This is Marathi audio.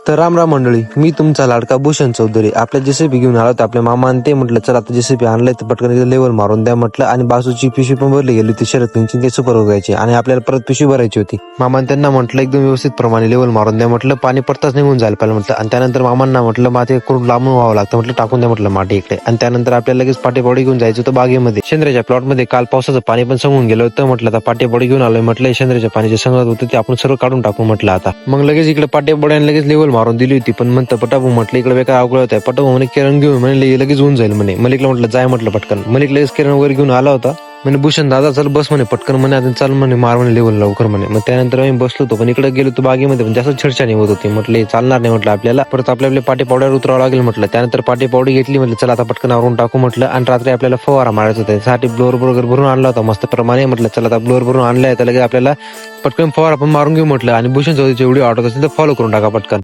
तर राम राम मंडळी, मी तुमचा लाडका भूषण चौधरी. आपल्या जेसीबी घेऊन आलो होतो आपल्या मामाने. ते म्हटलं चला आता जेसीबी आणलंय तर पटकन लेवल मारून द्या म्हटलं. आणि बाजूची पिशवी पण भरली गेली होती शरद पेंची ते सुपर उगायची आणि आपल्याला परत पिशवी भरायची होती. मामाने त्यांना म्हटलं एकदम व्यवस्थित प्रमाणे लेवल मारून द्या म्हटलं, पाणी पडताच निघून जायला पाहिजे म्हटलं. आणि त्यानंतर मामांना म्हटलं माती करून लांबून व्हावं लागतं म्हटलं, टाकून द्या म्हटलं माती इकडे. आणि त्यानंतर आपल्याला लगेच पाटेपॉडी घेऊन जायचं होतं बागेमध्ये. शेंद्राच्या प्लॉटमध्ये काल पावसाचं पाणी पण संगून गेलं होतं. म्हटलं आता पाटेपॉडी घेऊन आलोय म्हटलं, शेंद्राच्या पाणी संगत होतं ते आपण सर्व काढून टाकू म्हटलं आता. मग लगेच इकडे पाटेपॉड्याने लगेच लेवल मारून दिली होती. पण म्हणतं पटापू म्हटलं इकडे बेकार अवघड होत आहे. पटापू म्हणे किरण घेऊन म्हणे लगेच होऊन जाईल म्हणे. मलिकला म्हटलं जाय म्हटलं पटकन. मलिक लगेच किरण वगैरे घेऊन आला होता. म्हणे भूषण दादा चल बस म्हणे पटकन म्हणे, आता चाल म्हणे मार म्हणे लेवल लवकर म्हणे. मग त्यानंतर आम्ही बसलो होतो. पण इकडे गेलो तो बागेमध्ये पण जास्त छेडछाणी होत होती. म्हटलं चालणार नाही म्हटलं, आपल्याला परत आपल्या पाटी पावड्यावर उतरावं लागेल म्हटलं. त्यानंतर पाटी पावडी घेतली म्हटलं चला आता पटकन आवरून टाकू म्हटलं. आणि रात्री आपल्याला फवारा मारायचा होता, त्यासाठी ब्लोअर वगैरे भरून आणला होता मस्त प्रमाणे. म्हटलं चला आता ब्लोअर भरून आणलाय तर लगेच आपल्याला पटकन फवारा पण मारून घेऊ म्हटलं. आणि भूषण चौधरीची एवढी ऑर्डर असेल तर फॉलो करून टाका पटकन.